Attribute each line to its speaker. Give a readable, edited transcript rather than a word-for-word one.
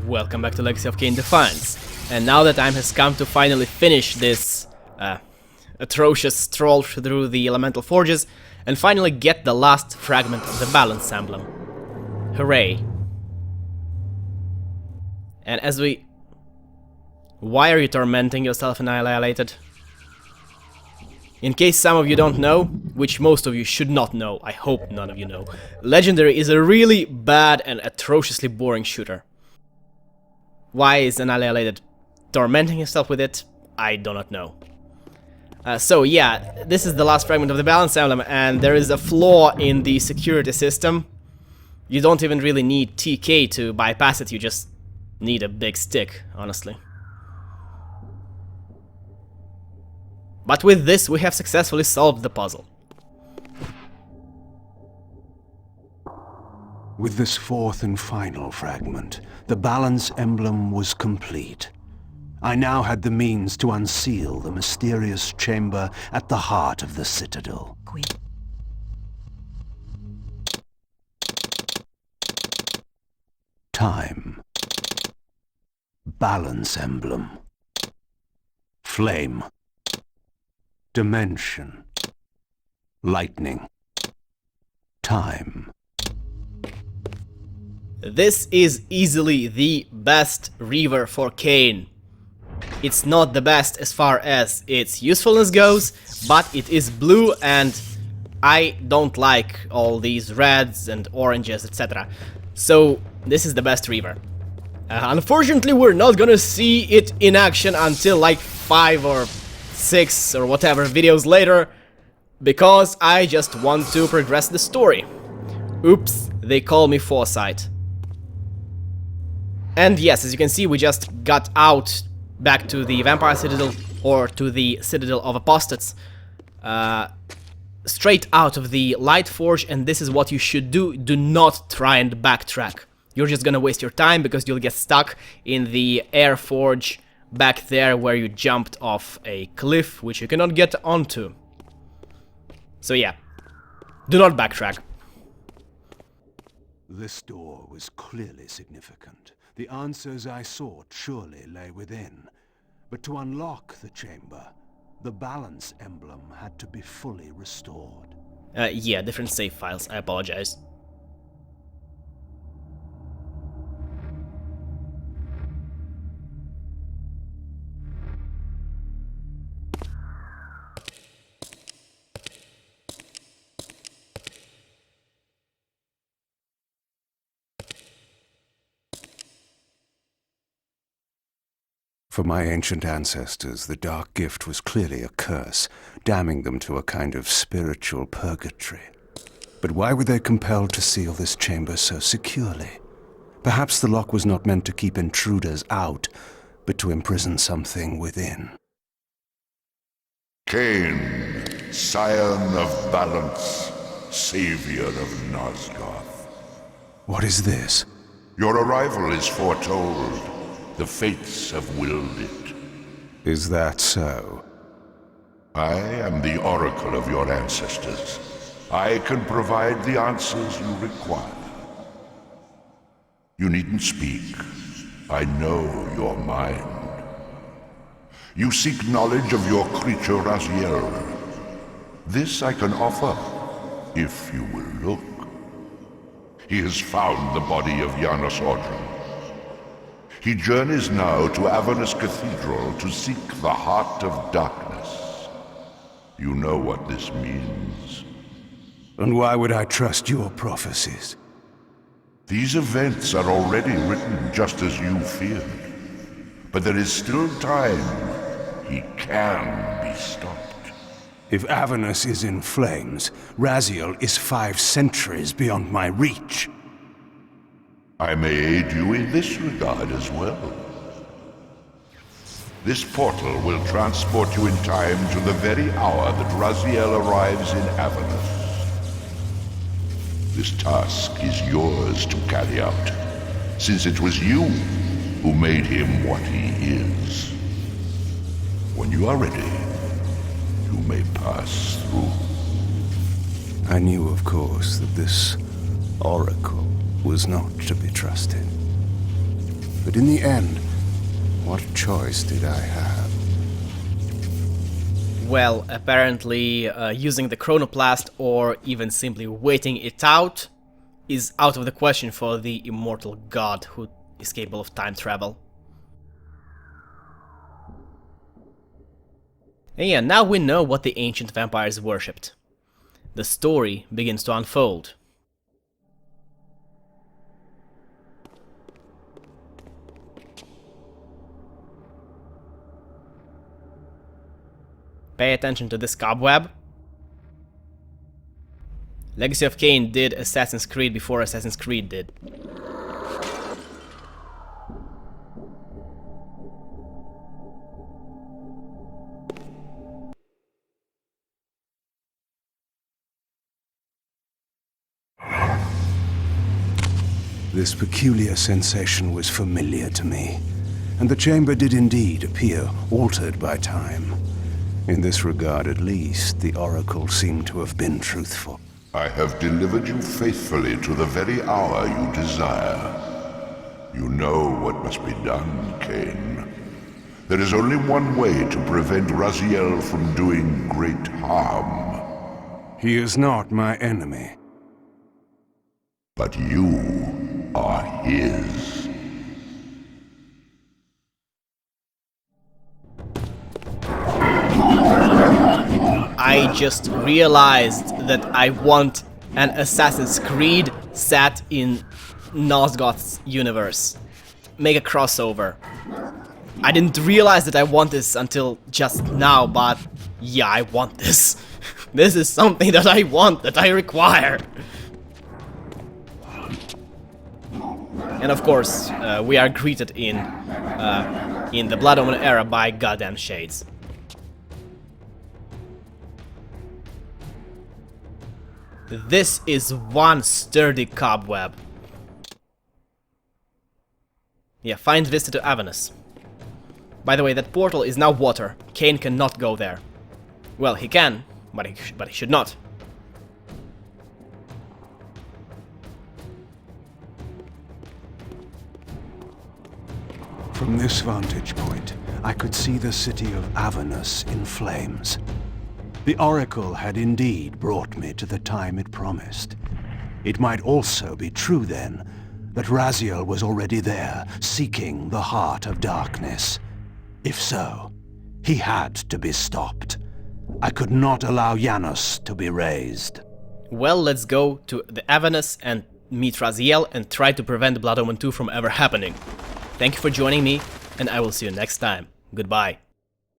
Speaker 1: Welcome back to Legacy of Kain Defiance. And now the time has come to finally finish this atrocious stroll through the elemental forges and finally get the last fragment of the Balance Emblem. Hooray. And as we... Why are you tormenting yourself, Annihilated? In case some of you don't know, which most of you should not know, I hope none of you know, Legendary is a really bad and atrociously boring shooter. Why is Annihilated tormenting himself with it? I do not know. So yeah, this is the last fragment of the Balance Emblem, and there is a flaw in the security system. You don't even really need TK to bypass it, you just need a big stick, honestly. But with this, we have successfully solved the puzzle.
Speaker 2: With this fourth and final fragment, the Balance Emblem was complete. I now had the means to unseal the mysterious chamber at the heart of the Citadel. Time. Balance Emblem. Flame. Dimension. Lightning. Time.
Speaker 1: This is easily the best Reaver for Kain. It's not the best as far as its usefulness goes, but it is blue and I don't like all these reds and oranges, etc. So this is the best Reaver. Unfortunately, we're not gonna see it in action until like 5 or 6 or whatever videos later, because I just want to progress the story. Oops, they call me Foresight. And yes, as you can see, we just got out back to the Vampire Citadel, or to the Citadel of Apostates, straight out of the Light Forge, and this is what you should do. Do not try and backtrack. You're just gonna waste your time because you'll get stuck in the Air Forge back there where you jumped off a cliff, which you cannot get onto. So yeah, do not backtrack.
Speaker 2: This door was clearly significant. The answers I sought surely lay within. But to unlock the chamber, the Balance Emblem had to be fully restored.
Speaker 1: Yeah, different save files, I apologize.
Speaker 2: For my ancient ancestors, the Dark Gift was clearly a curse, damning them to a kind of spiritual purgatory. But why were they compelled to seal this chamber so securely? Perhaps the lock was not meant to keep intruders out, but to imprison something within.
Speaker 3: Kain, scion of Balance, savior of Nosgoth.
Speaker 2: What is this?
Speaker 3: Your arrival is foretold. The fates have willed it.
Speaker 2: Is that so?
Speaker 3: I am the oracle of your ancestors. I can provide the answers you require. You needn't speak. I know your mind. You seek knowledge of your creature Raziel. This I can offer, if you will look. He has found the body of Janos Ordrum. He journeys now to Avernus Cathedral to seek the Heart of Darkness. You know what this means.
Speaker 2: And why would I trust your prophecies?
Speaker 3: These events are already written just as you feared. But there is still time. He can be stopped.
Speaker 2: If Avernus is in flames, Raziel is 5 centuries beyond my reach.
Speaker 3: I may aid you in this regard as well. This portal will transport you in time to the very hour that Raziel arrives in Avernus. This task is yours to carry out, since it was you who made him what he is. When you are ready, you may pass through.
Speaker 2: I knew, of course, that this oracle was not to be trusted. But in the end, what choice did I have?
Speaker 1: Well, apparently using the chronoplast or even simply waiting it out is out of the question for the immortal god who is capable of time travel. And yeah, now we know what the ancient vampires worshipped. The story begins to unfold. Pay attention to this cobweb. Legacy of Kain did Assassin's Creed before Assassin's Creed did.
Speaker 2: This peculiar sensation was familiar to me, and the chamber did indeed appear altered by time. In this regard, at least, the Oracle seemed to have been truthful.
Speaker 3: I have delivered you faithfully to the very hour you desire. You know what must be done, Kain. There is only one way to prevent Raziel from doing great harm.
Speaker 2: He is not my enemy.
Speaker 3: But you are his.
Speaker 1: I just realized that I want an Assassin's Creed set in Nosgoth's universe. Make a crossover. I didn't realize that I want this until just now, but yeah, I want this. This is something that I want, that I require. And of course, we are greeted in the Blood Omen era by goddamn shades. This is one sturdy cobweb. Yeah, find vista to Avernus. By the way, that portal is now water. Kain cannot go there. Well, he can, but he should not.
Speaker 2: From this vantage point, I could see the city of Avernus in flames. The Oracle had indeed brought me to the time it promised. It might also be true, then, that Raziel was already there, seeking the heart of darkness. If so, he had to be stopped. I could not allow Janos to be raised.
Speaker 1: Well, let's go to the Avernus and meet Raziel and try to prevent Blood Omen 2 from ever happening. Thank you for joining me, and I will see you next time. Goodbye.